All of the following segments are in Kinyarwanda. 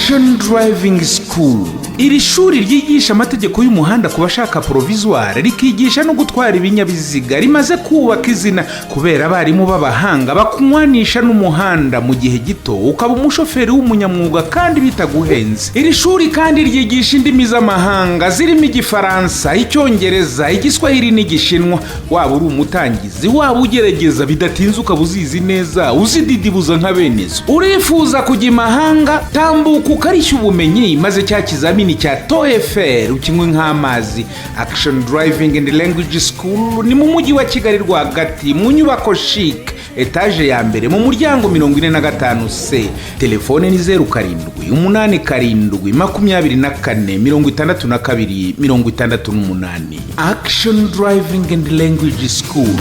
Action Driving School. Iri shuri ryigisha amategeko y'umuhanda ku bashaka provisoire rikigisha no gutwara ibinyabiziga rimaze kubaka izina kubera abarimu b'abahanga bakunywanisha n'umuhanda mu gihe gito ukaba umushoferi w'umunyamwuga kandi bitaguhenze. Iri shuri kandi ryigisha indimi z'amahanga zirimo Igifaransa, Icyongereza, Igiswahili n'Igishinwa. Waba uri umutangizi, waba ugerageza bidatinze ukabuzizi neza, uzididibuza nka benezo. Urifuza kujya imahanga, tambuka ukarishya ubumenyi maze cya kizamini cya TOEFL ukinywe nk'amazi. Action Driving and Language School ni mu mujyi wa Kigali rwagati mu nyubako chic, etage ya mbere mu muryango 45C. Telefone ni 0787246268. Action Driving and Language School,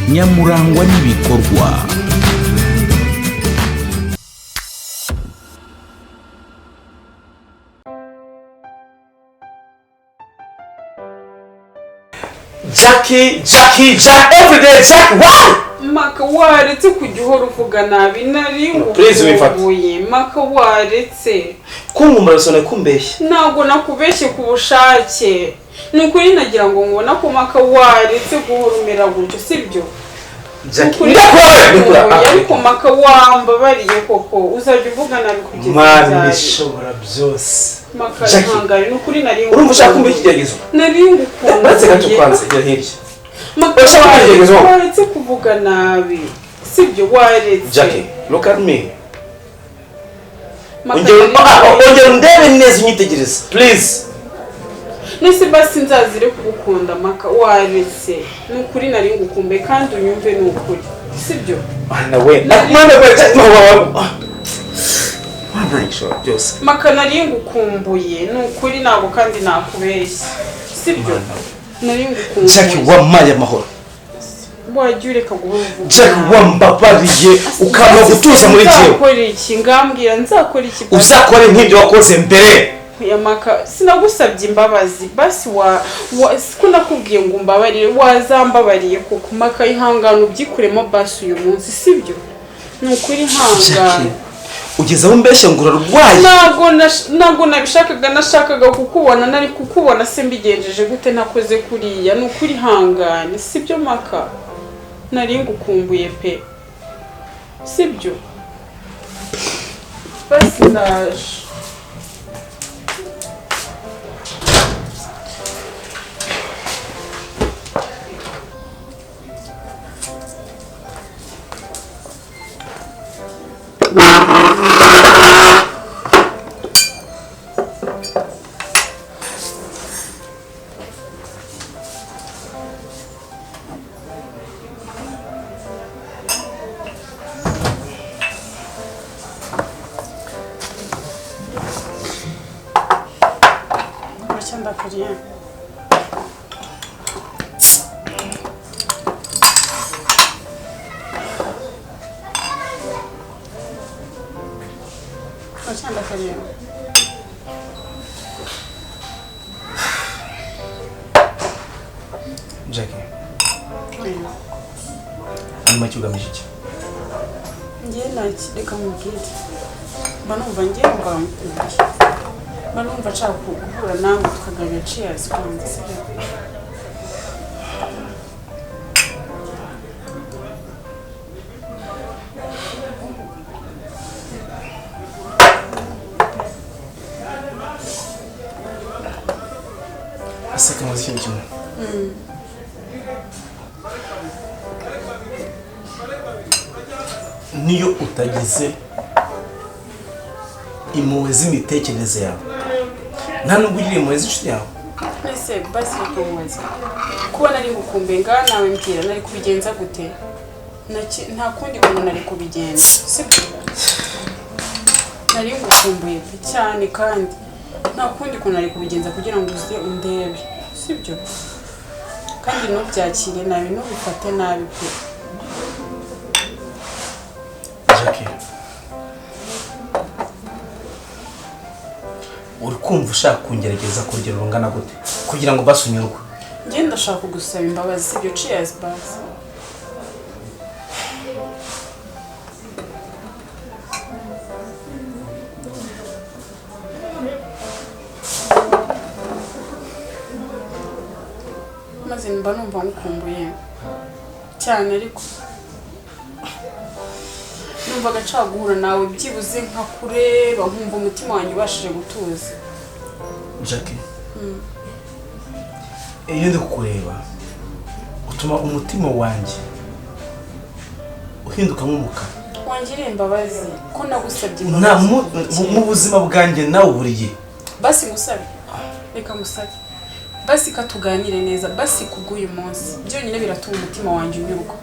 nyamurangwa n'ibikorwa. Jackie, every day, Jack, why? Maka waretse kujya uhora uvuga nabi nari nguvuye. Maka waretse. Kumumara sone kumbeshye. Ntabwo nakubeshye ku bushake. Nukuri nagira ngo ngona ko maka waretse guhurumira gutyo sibyo. Jackie, ndakora ariko maka wambabariye koko uzajya uvuga nabi kugeza. Mwana bishobora byose. Maka ntangare nukuri nari nguvuye. Urumva ushaka kumbeshya igeregezo? Nari ngukunda. Batse gato kwanze jya hirya. Maka waretse kuvuga nabi sibyo waretse. Jackie, look at me. Ongera ndebe neza unyitegereza please. Nese basi nzazire kugukunda maka waretse nukuri nari ngukumbe kandi unyumve nukuri sibyo. Mwana we mwana isho byose maka nari ngukumbuye nukuri nabo kandi nakubeshye sibyo. Nari ngukumbuye Jackie wamaye amahoro. Wajyureka guhuvuga Jackie wambabariye ukama gutuza muri jewe. Nzakora iki ngambwira nzakora iki? Uzakore nk'ibyo wakoze mbere. Ya maka sinagusabye imbabazi basi sikunda kubwiye ngo mbabarire wazambabariye kuko maka ihangano byikuremo basi uyu munsi sibyo. Nukuri hangana ugeze aho mbeshye ngo urarwaye. Ntabwo nabishakaga nashakaga kukubona nari kukubona se mbigenjeje gute nakoze kuriya. Nukuri hangana sibyo maka nari ngukumbuye pe sibyo. Basi ndaje. Rien. Jackie. Hanyuma cyugamije iki? Ngiye nakireka mubwire. Banumva ngiye mbamukuye. Banumva nshaka guhura nawe tukaganira cheers kwanza sibyo. Aseka muziki kimwe. Niyo utagize impuhwe z'imitekerereze yawe nta nubwo ugiriye impuhwe z'inshuti yawe. Ese basi kumweza kuba nari ngukumbe ngaha nawe mbwira nari kubigenza gute? Nta kundi kuntu nari kubigenza sibyo. Nari ngukumbuye cyane kandi nta kundi kuntu nari kubigenza kugira ngo uze undebe sibyo. Kandi ntubyakire nabi ntubifate nabi pe. Jackie, uri kumva ushaka kungerageza kurugero rungana gute kugira ngo basunyurwe? Ngiye ndashaka kugusaba imbabazi sibyo. Cheers basi. urakoze mba numva ngukumbuye cyane ariko numva gaca guhura nawe byibuze nka kureba nkumva umutima wanjye ubashije gutuza. Jackie iyo ndi kukureba utuma umutima wanjye uhinduka nk'umukara. Wangiriye imbabazi ko nagusabye imbabazi mu buzima bwanjye nawe buriye. Basi musabe reka musabe basi katuganire neza basi kubw'uyu munsi byonyine biratuma umutima wanjye unyurwa.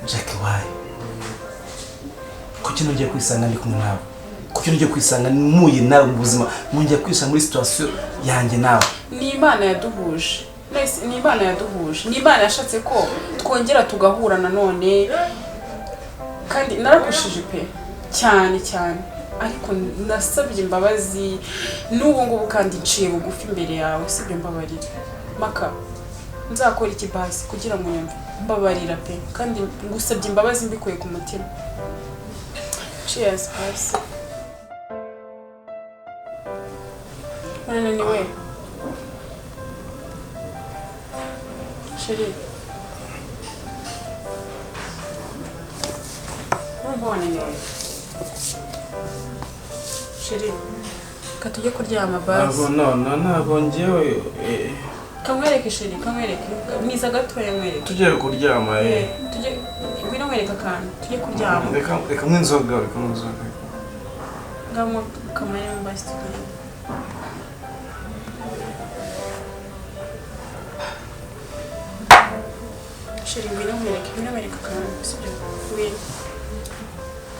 Jackie wayi kuki nongeye kwisanga ndi kumwe nawe, kuki nongeye kwisanga muye nawe mu buzima, nongeye kwisanga muri situation yanjye nawe. Ni Imana yaduhuje, ni Imana yaduhuje, ni Imana yashatse ko twongera tugahura nanone, kandi narakushije pe cyane cyane, ariko nasabye imbabazi n'ubu ngubu kandi nciye bugufi imbere yawe, sibyo mbabarira maka nzakora iki basi kugira ngo nyumve, mbabarira pe kandi ngusabye imbabazi mbikuye ku mutima. Cheers basi. Ananiwe Chérie, Chérie, katujye kuryama basi. Ntabwo njyewe Kamwereke Chérie, kamwereke. Mwiza gatoya mwereke. Tujye kuryama Tujye ngwino mwereka kandi tujye kuryama. Reka mwinzoga, reka mwinzoga. Ngamo kamere mbasi. Chérie, ngwino mwereka kandi sibyo.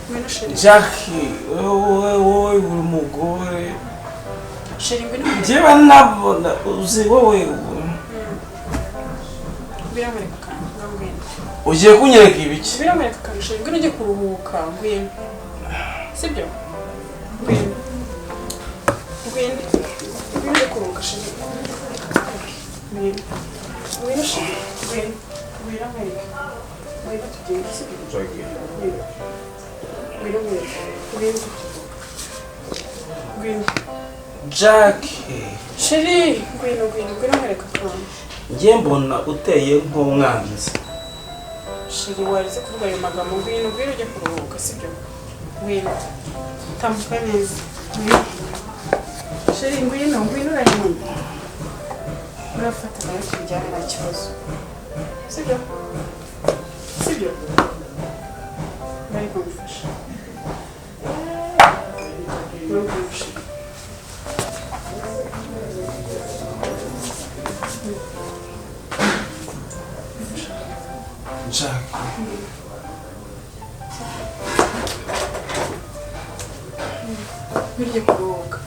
Ngwino Chérie. Jackie, wowe uri umugore. Chérie, ngwino mwereka. Njyewe nabona uzi wowe. Ngwino mwereka kandi ngwino. Ugiye kunyereka ibiki? Ngwino mwereka kandi Chérie, ngwino ujye kuruhuka, ngwino. Sibyo? Ngwino. Ngwino ujye kuruhuka Chérie. Ngwino. Ngwino Chérie, ngwino. Ngwino mwereka. Ngwino tugende sibyo? Jackie. Ngwino mwereka. Ngwino. Ngwino. Jackie. Chérie, ngwino mwereka kandi. Njye mbona uteye nk'umwanzi. Chérie, warize kuvuga ayo magambo, ngwino ujye kuruhuka sibyo? Ngwino. Tambuka neza. Ngwino. Chérie, ngwino urayimenya. Urafata nawe tujyane nta kibazo. Sibyo? Sibyo? Bari kumufasha. Ntukumfashe. Jackie. Ujye kuruhuka.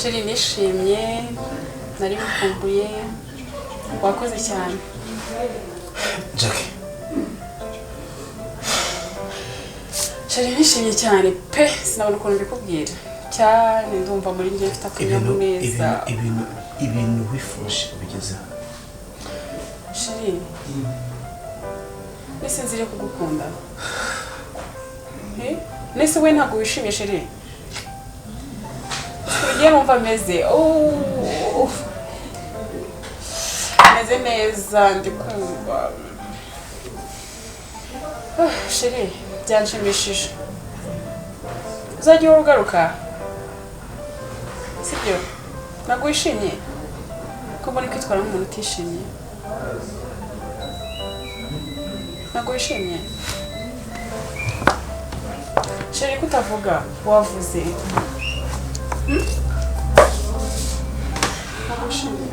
Chérie, nishimye, nari mukumbuye, wakoze cyane. Jackie. Chérie, nishimye cyane pe, sinabona ukuntu mbikubwira. Cyane ndumva muri njye mfite akanyamuneza. Ibintu wifuje ubigezeho. Chérie, nese nzire kugukunda. Nese we ntabwo wishimye Chérie. ugiye numva meze meze neza ndi kumva sheri byanshimishije uzajya uhora ugaruka sibyo ntabwo wishimye ko mbona kwitwara nk'umuntu utishimye ntabwo wishimye sheri kutavuga wavuze ntabwo wishimye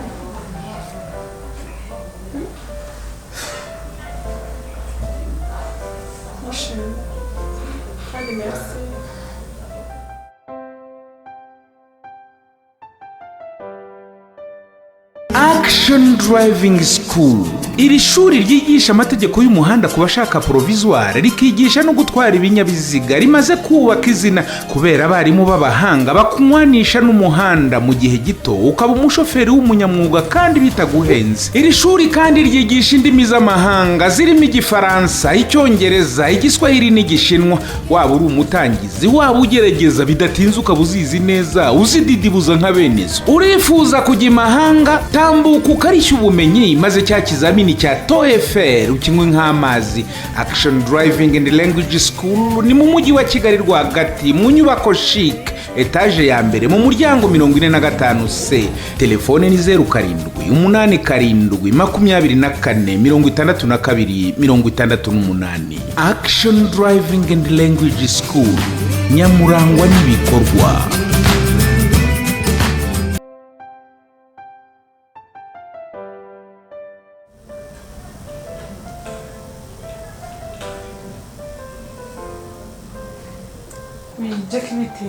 wishimye kandi merci. Action Driving School. Iri shuri ryigisha amategeko y'umuhanda ku bashaka provisoire rikigisha no gutwara ibinyabiziga rimaze kubaka izina kubera abarimu b'abahanga bakunywanisha n'umuhanda mu gihe gito ukaba umushoferi w'umunyamwuga kandi bitaguhenze. Iri shuri kandi ryigisha indimi z'amahanga zirimo Igifaransa, Icyongereza, Igiswahili n'Igishinwa. Waba uri umutangizi, waba ugerageza bidatinze ukaba uzizi neza, uzididibuza nka benezo. Urifuza kujya imahanga, tambuka ukarishya ubumenyi maze cya kizamini cya TOEFL ukinywe nk'amazi. Action Driving and Language School ni mu mujyi wa Kigali rwagati mu nyubako chic, etage ya mbere mu muryango 45C. Telefone ni 0787246268. Action Driving and Language School, nyamurangwa n'ibikorwa. Jesca biti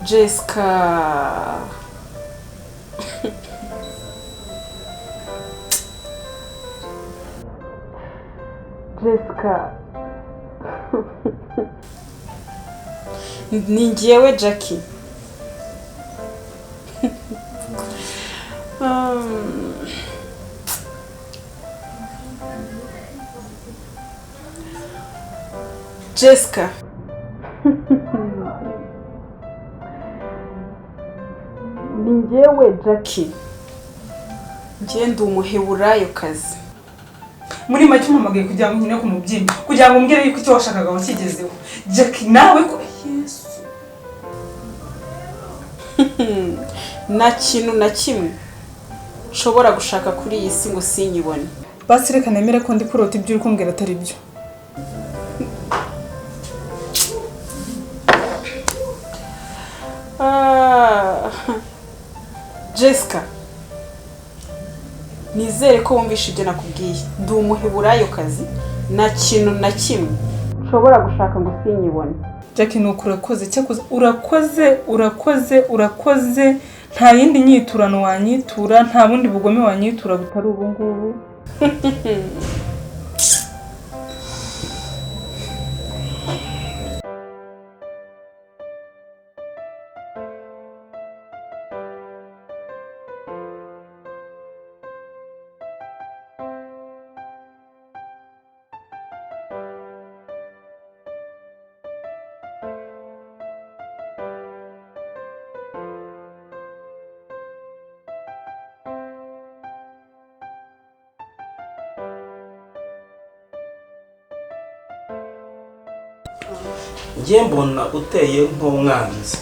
Jesca Jesca ni njyewe Jackie. Jesca ni njyewe Jackie, njye ndi umuheburayo kazi. Muri make umpamagaye kugira ngo nkine ku mubyimba kugira ngo umbwire yuko icyo washakaga wakigezeho. Jackie nawe ko Yesu nta kintu na kimwe nshobora gushaka kuri iyi si ngo sinyibone. basi reka nemere ko ndi kurota ibyo uri kumbwira atari byo. Jesca, nizere ko wumvishe ibyo nakubwiye. Ndi umuheburayo kazi, nta kintu na kimwe nshobora gushaka ngo sinyibone. Jackie nuko urakoze, cyakoze urakoze nta yindi nyiturano wanyitura, nta bundi bugome wanyitura butari ubu ngubu. Njye mbona uteye nk'umwanzi.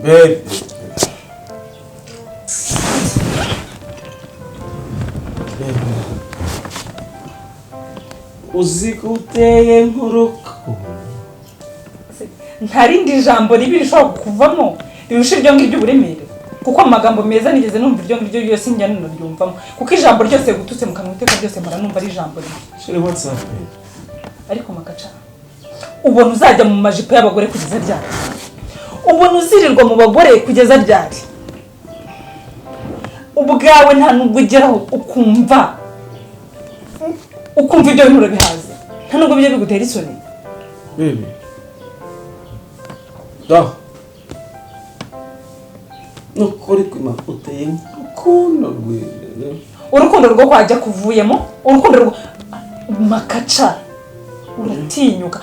Babe. Uziko uteye nk'urukundo. Nta rindi jambo ribi rishobora kuvamo rirusha iryo ngiryo uburemere, kuko amagambo meza nigeze numva iryo ngiryo yose njya naryumvamo, kuko ijambo ryose gututse mu kanwa iteka ryose mara numva ari ijambo ribi. Shire WhatsApp. Ariko makaca, ubona uzajya mu majipo y'abagore kugeza ryari? Ubona uzirirwa mu bagore kugeza ryari? Ubwawe nta nubwo ugeraho ukumva ibyo bintu urabihaze, nta nubwo bijya bigutera isoni. Baby. Da. Nukuri kwima uteye urukundo rw'ibyo. Urukundo rwo kwajya kuvuyemo, urukundo rwo makaca. Uratinyuka.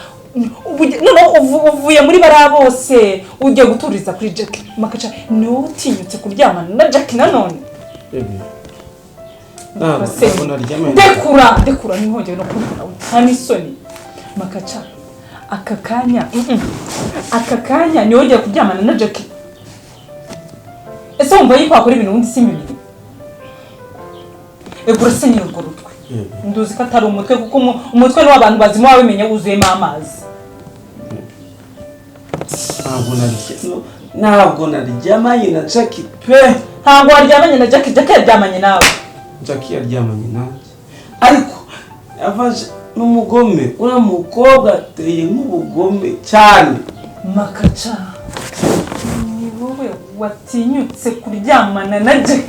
Uvuye muri bara bose ujya guturiza kuri Jack. Makaca ni wowe utinyutse kuryamana na Jack nanone. Baby. Dekura ni nkongera no kubona nta n'isoni. Makaca aka kanya ni wongera kuryamana na Jack. Ese wumva yikwakora ibintu undi simibiri? Egura se ni urwo rutwe. Nduzi ko atari umutwe, kuko umutwe ni abantu bazima wabimenya wuzuyemo amazi. Ntabwo naryamanye na Jack pe. Ntabwo waryamanye na Jack, Jack yaryamanye nawe. Jack yaryamanye nanjye. Ariko yavaje n'umugome, ura mukobwa ateye nk'ubugome cyane. Makaca, ni wowe watinyutse kuryamana na Jack.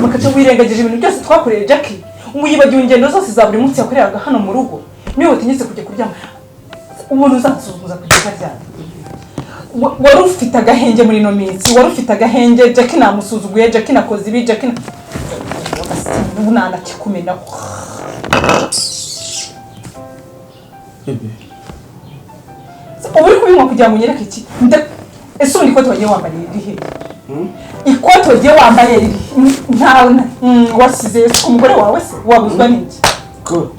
Makaca, wirengagije ibintu byose twakoreye Jack. Umuyibagiwe ingendo zose za buri munsi yakoreraga hano mu rugo. Niwe watinyutse kujya kuryama. Ubona uzasuzuguza kugeza ryari? Wari ufite agahenge muri no minsi, wari ufite agahenge. Jack namusuzuguye, Jack nakoze ibi, Jack nana kikumena. Uburi kubinywa kugira ngo unyereke iki? Ese undi ko twagiye wambaye irihe? Ikote wagiye wambaye irihe? Nta wasize ku mugore wawe se wabuzwa n'iki? Good.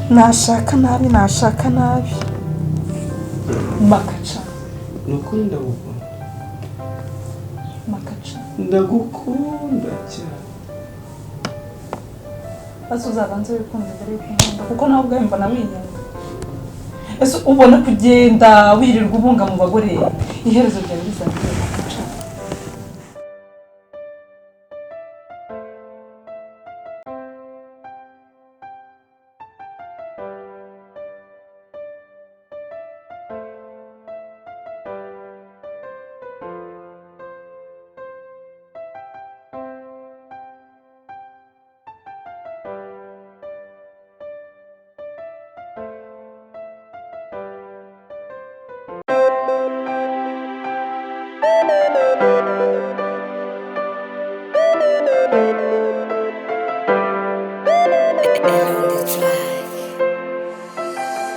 Nashaka nabi. Makaca, Nukuri ndagukunda. Makaca, Ndagukunda cyane. ese uzabanze wikunde mbere y'uko kuko nawe ubwawe mbona winyanga. Ese ubona kugenda wirirwa ubunga mu bagore, iherezo ryawe rizagera. Makaca,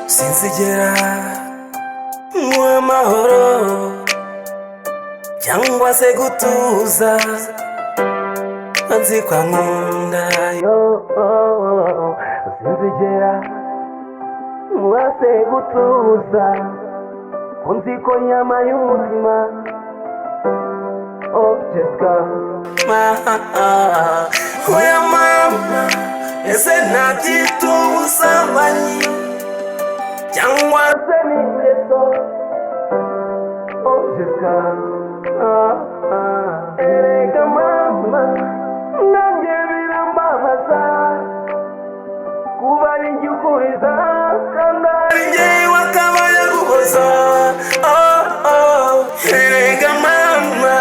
sinzigera mw'amahoro cyangwa se gutuza, nzi kwa nkunda yo. Sinzigera mwase gutuza, nzi ko nyama y'umutima. Oh Jesca, oya mama, ese natituza manyi cyangwa se n'ingeso. Oh Jesca, erega mama, nanjye birambabaza kuba ari njye ukuriza kandi ari njye wakabaye guhoza. Erega mama,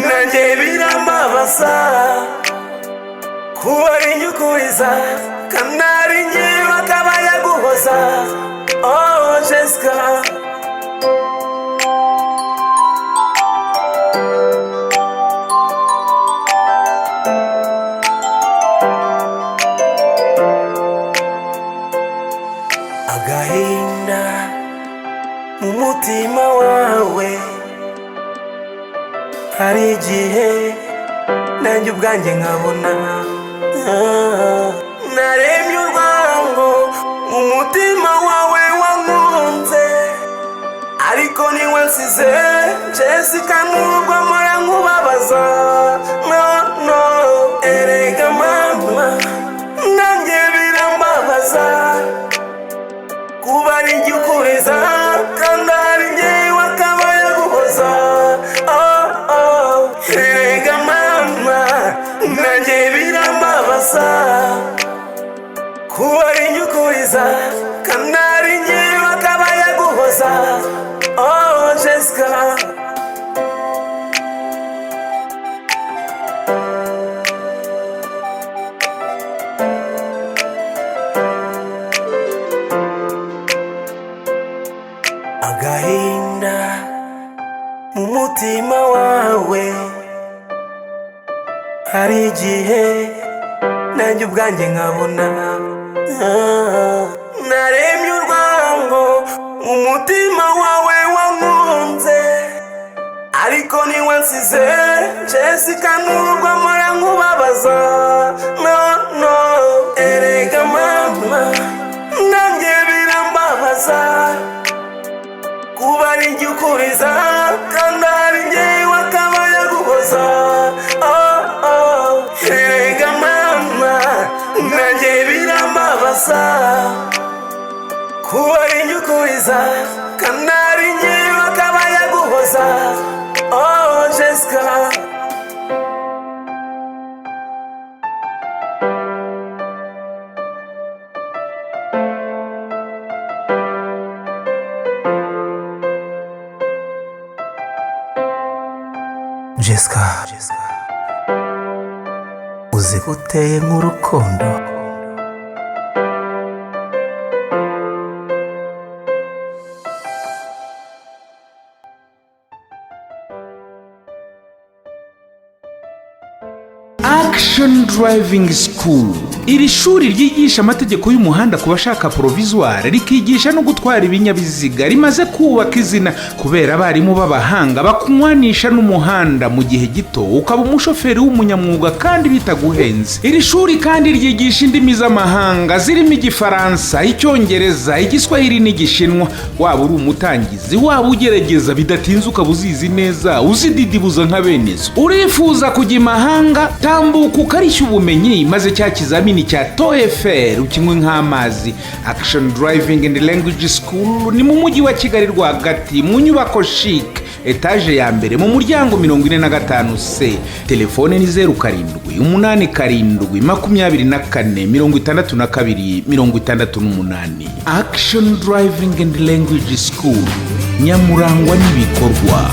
nanjye birambabaza kuba ari njye ukuriza kandi ari njye wakabaye guhoza. Oh Jesca, agahinda mu mutima wawe, hari igihe nanjye ubwanjye nkabona naremye urwango umutima wawe wankunze ariko niwansize Jesca nubwo mpora nkubabaza no erega mama nanjye birambabaza kuba ari njye ukuriza kandi ari njye wakabaye guhoza erega mama nanjye birambabaza kuba ari njye ukuriza kandi ari njye wakabaye guhoza Jesca agahinda mu mutima wawe hari igihe nanjye ubwanjye nkabona naremye urwango umutima wawe wankunze ariko niwansize Jesca nubwo mpora nkubabaza no erega mama nanjye birambabaza kuba ari njye ukuriza kandi ari njye wakabaye guhoza erega mama nanjye birambabaza kuba ari njye ukuriza kandi ari njye wakabaye guhoza Jesca Jesca uzi ko uteye nk'urukundo Action Driving School. Iri shuri ryigisha amategeko y'umuhanda ku bashaka provisoire rikigisha no gutwara ibinyabiziga rimaze kubaka izina kubera abarimu b'abahanga bakunywanisha n'umuhanda mu gihe gito ukaba umushoferi w'umunyamwuga kandi bitaguhenze. Iri shuri kandi ryigisha indimi z'amahanga zirimo Igifaransa, Icyongereza, Igiswahili n'Igishinwa. Waba uri umutangizi, waba ugerageza bidatinze ukaba uzizi neza, uzididibuza nka benezo. Urifuza kujya imahanga, tambuka ukarishya ubumenyi maze cya kizamini cya TOEFL ukinywe nk'amazi. Action Driving and Language School ni mu mujyi wa Kigali rwagati mu nyubako chic, etage ya mbere mu muryango 45C. Telefone ni 0787246268. Action Driving and Language School, nyamurangwa n'ibikorwa.